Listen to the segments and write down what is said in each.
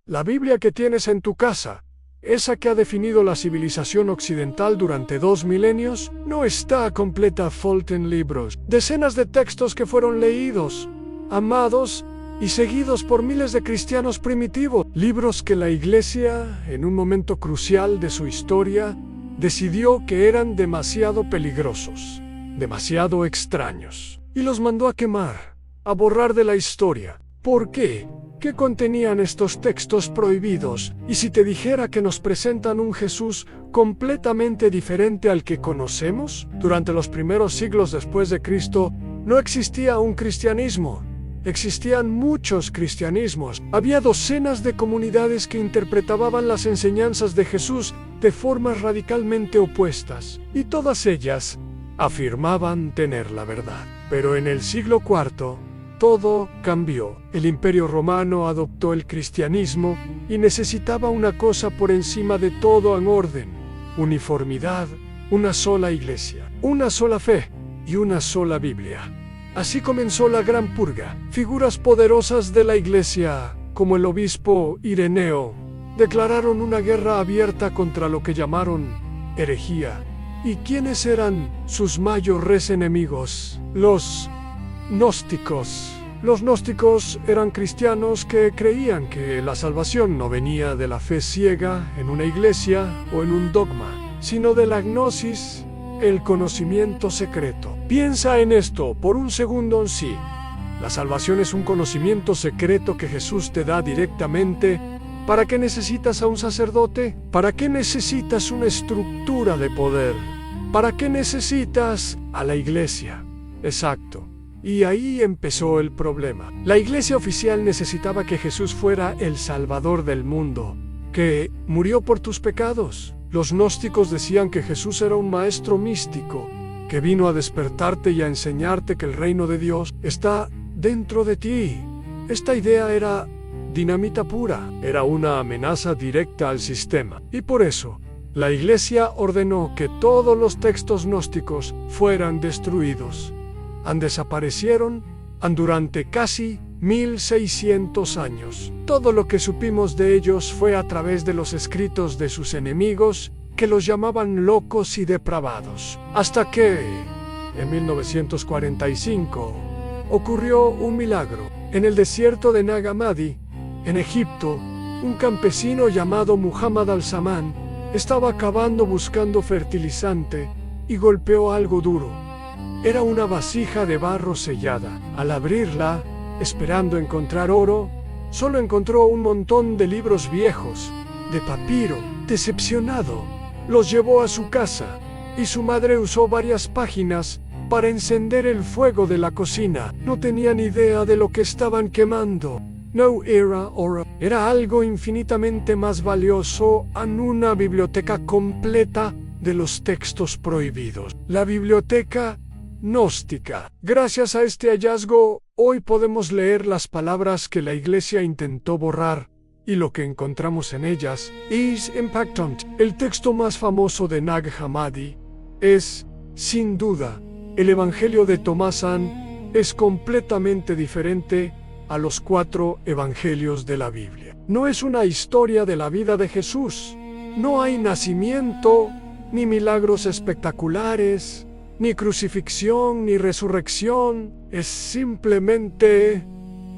La Biblia que tienes en tu casa, esa que ha definido la civilización occidental durante 2 milenios, no está completa. Faltan libros, decenas de textos que fueron leídos, amados y seguidos por miles de cristianos primitivos. Libros que la Iglesia, en un momento crucial de su historia, decidió que eran demasiado peligrosos, demasiado extraños, y los mandó a quemar, a borrar de la historia. ¿Por qué? ¿Qué contenían estos textos prohibidos? Y si te dijera que nos presentan un Jesús completamente diferente al que conocemos. Durante los primeros siglos después de Cristo, no existía un cristianismo. Existían muchos cristianismos. Había docenas de comunidades que interpretaban las enseñanzas de Jesús de formas radicalmente opuestas, y todas ellas afirmaban tener la verdad. Pero en el siglo IV, todo cambió. El Imperio Romano adoptó el cristianismo y necesitaba una cosa por encima de todo en orden: uniformidad, una sola iglesia, una sola fe y una sola Biblia. Así comenzó la Gran Purga. Figuras poderosas de la iglesia, como el obispo Ireneo, declararon una guerra abierta contra lo que llamaron herejía. ¿Y quiénes eran sus mayores enemigos? Los gnósticos. Los gnósticos eran cristianos que creían que la salvación no venía de la fe ciega en una iglesia o en un dogma, sino de la gnosis, el conocimiento secreto. Piensa en esto por un segundo en sí. La salvación es un conocimiento secreto que Jesús te da directamente. ¿Para qué necesitas a un sacerdote? ¿Para qué necesitas una estructura de poder? ¿Para qué necesitas a la iglesia? Exacto. Y ahí empezó el problema. La iglesia oficial necesitaba que Jesús fuera el Salvador del mundo, que murió por tus pecados. Los gnósticos decían que Jesús era un maestro místico, que vino a despertarte y a enseñarte que el reino de Dios está dentro de ti. Esta idea era dinamita pura, era una amenaza directa al sistema. Y por eso, la iglesia ordenó que todos los textos gnósticos fueran destruidos. Desaparecieron durante casi 1600 años. Todo lo que supimos de ellos fue a través de los escritos de sus enemigos, que los llamaban locos y depravados. Hasta que, en 1945, ocurrió un milagro. En el desierto de Nag Hammadi, en Egipto, un campesino llamado Muhammad al-Zaman estaba cavando buscando fertilizante y golpeó algo duro. Era una vasija de barro sellada. Al abrirla, esperando encontrar oro, solo encontró un montón de libros viejos, de papiro. Decepcionado, los llevó a su casa, y su madre usó varias páginas para encender el fuego de la cocina. No tenían idea de lo que estaban quemando. No era oro, era algo infinitamente más valioso en una biblioteca completa de los textos prohibidos. La biblioteca gnóstica. Gracias a este hallazgo, hoy podemos leer las palabras que la iglesia intentó borrar, y lo que encontramos en ellas es impactante. El texto más famoso de Nag Hammadi es, sin duda, el Evangelio de Tomás Han. Es completamente diferente a los 4 evangelios de la Biblia. No es una historia de la vida de Jesús. No hay nacimiento, ni milagros espectaculares, ni crucifixión, ni resurrección. Es simplemente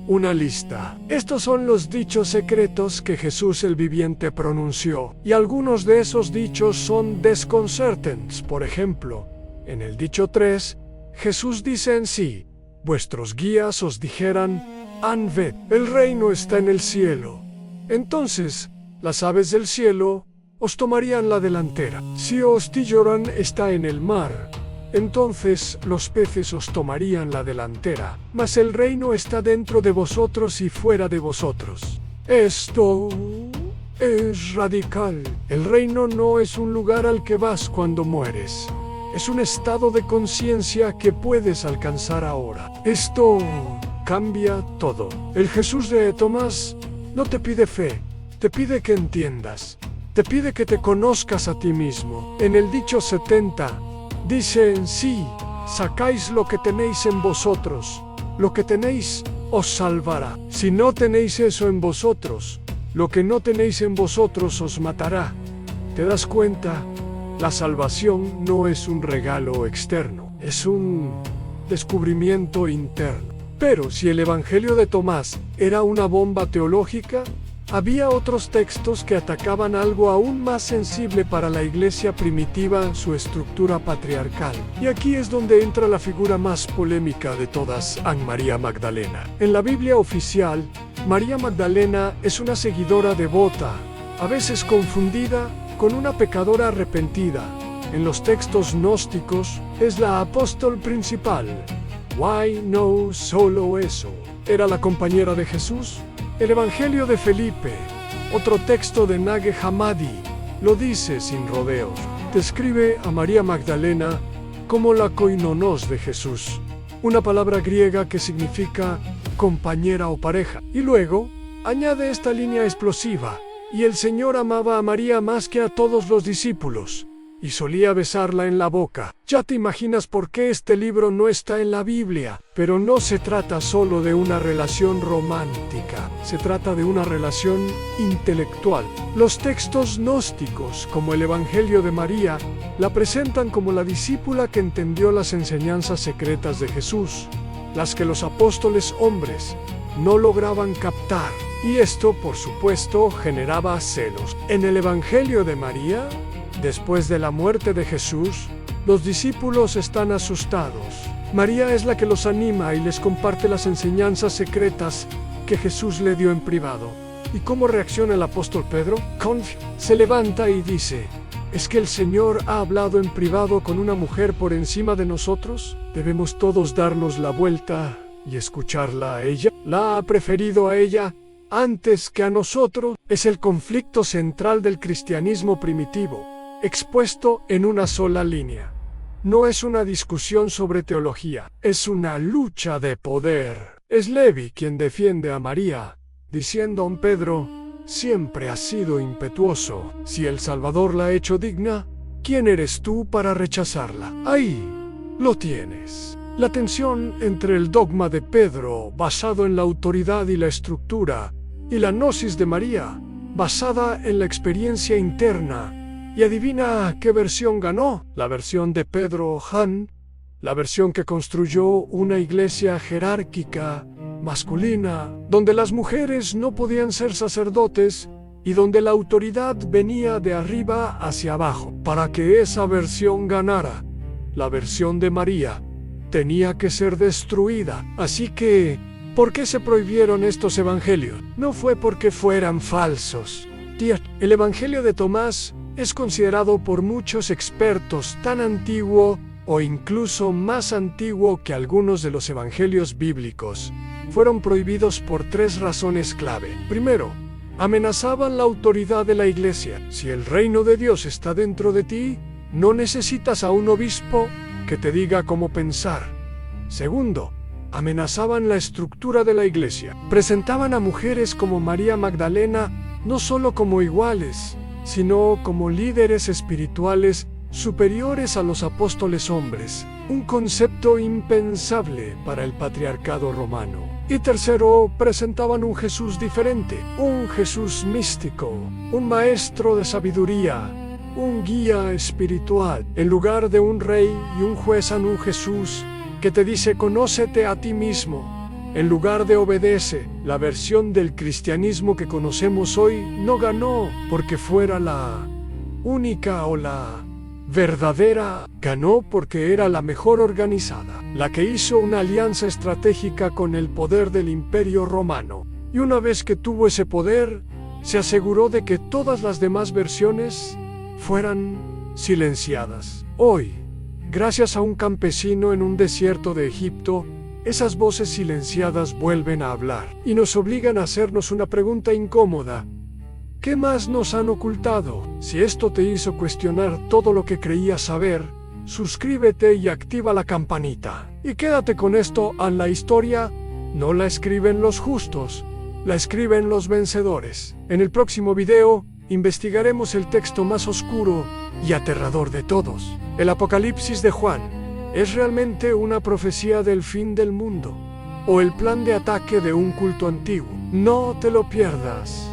una lista. Estos son los dichos secretos que Jesús el viviente pronunció. Y algunos de esos dichos son desconcertantes. Por ejemplo, en el dicho 3, Jesús dice en sí: vuestros guías os dijeran, ved, el reino está en el cielo. Entonces, las aves del cielo os tomarían la delantera. Si os dijeran está en el mar, entonces los peces os tomarían la delantera. Mas el reino está dentro de vosotros y fuera de vosotros. Esto es radical. El reino no es un lugar al que vas cuando mueres. Es un estado de conciencia que puedes alcanzar ahora. Esto cambia todo. El Jesús de Tomás no te pide fe, te pide que entiendas. Te pide que te conozcas a ti mismo. En el dicho 70, dice en sí: sacáis lo que tenéis en vosotros, lo que tenéis os salvará. Si no tenéis eso en vosotros, lo que no tenéis en vosotros os matará. ¿Te das cuenta? La salvación no es un regalo externo, es un descubrimiento interno. Pero si el Evangelio de Tomás era una bomba teológica, había otros textos que atacaban algo aún más sensible para la iglesia primitiva, su estructura patriarcal. Y aquí es donde entra la figura más polémica de todas, María Magdalena. En la Biblia oficial, María Magdalena es una seguidora devota, a veces confundida con una pecadora arrepentida. En los textos gnósticos, es la apóstol principal. Why no solo eso? ¿Era la compañera de Jesús? El Evangelio de Felipe, otro texto de Nag Hammadi, lo dice sin rodeos. Describe a María Magdalena como la koinonos de Jesús, una palabra griega que significa compañera o pareja. Y luego, añade esta línea explosiva, y el Señor amaba a María más que a todos los discípulos, y solía besarla en la boca. Ya te imaginas por qué este libro no está en la Biblia. Pero no se trata solo de una relación romántica, se trata de una relación intelectual. Los textos gnósticos, como el Evangelio de María, la presentan como la discípula que entendió las enseñanzas secretas de Jesús, las que los apóstoles hombres no lograban captar. Y esto, por supuesto, generaba celos. En el Evangelio de María, después de la muerte de Jesús, los discípulos están asustados. María es la que los anima y les comparte las enseñanzas secretas que Jesús le dio en privado. ¿Y cómo reacciona el apóstol Pedro? Se levanta y dice: ¿es que el Señor ha hablado en privado con una mujer por encima de nosotros? ¿Debemos todos darnos la vuelta y escucharla a ella? ¿La ha preferido a ella antes que a nosotros? Es el conflicto central del cristianismo primitivo, expuesto en una sola línea. No es una discusión sobre teología, es una lucha de poder. Es Levi quien defiende a María, diciendo a Pedro: siempre has sido impetuoso. Si el Salvador la ha hecho digna, ¿quién eres tú para rechazarla? Ahí lo tienes. La tensión entre el dogma de Pedro, basado en la autoridad y la estructura, y la gnosis de María, basada en la experiencia interna. Y adivina qué versión ganó. La versión de Pedro Han, la versión que construyó una iglesia jerárquica, masculina, donde las mujeres no podían ser sacerdotes y donde la autoridad venía de arriba hacia abajo. Para que esa versión ganara, la versión de María tenía que ser destruida. Así que, ¿por qué se prohibieron estos evangelios? No fue porque fueran falsos. El Evangelio de Tomás es considerado por muchos expertos tan antiguo o incluso más antiguo que algunos de los evangelios bíblicos. Fueron prohibidos por 3 razones clave. Primero, amenazaban la autoridad de la iglesia. Si el reino de Dios está dentro de ti, no necesitas a un obispo que te diga cómo pensar. Segundo, amenazaban la estructura de la iglesia. Presentaban a mujeres como María Magdalena no solo como iguales, sino como líderes espirituales superiores a los apóstoles hombres, un concepto impensable para el patriarcado romano. Y tercero, presentaban un Jesús diferente, un Jesús místico, un maestro de sabiduría, un guía espiritual. En lugar de un rey y un juez, un Jesús que te dice: conócete a ti mismo. En lugar de obedece. La versión del cristianismo que conocemos hoy no ganó porque fuera la única o la verdadera. Ganó porque era la mejor organizada, la que hizo una alianza estratégica con el poder del Imperio Romano. Y una vez que tuvo ese poder, se aseguró de que todas las demás versiones fueran silenciadas. Hoy, gracias a un campesino en un desierto de Egipto, esas voces silenciadas vuelven a hablar y nos obligan a hacernos una pregunta incómoda. ¿Qué más nos han ocultado? Si esto te hizo cuestionar todo lo que creías saber, suscríbete y activa la campanita. Y quédate con esto: la historia no la escriben los justos, la escriben los vencedores. En el próximo video, investigaremos el texto más oscuro y aterrador de todos, el Apocalipsis de Juan. ¿Es realmente una profecía del fin del mundo? ¿O el plan de ataque de un culto antiguo? No te lo pierdas.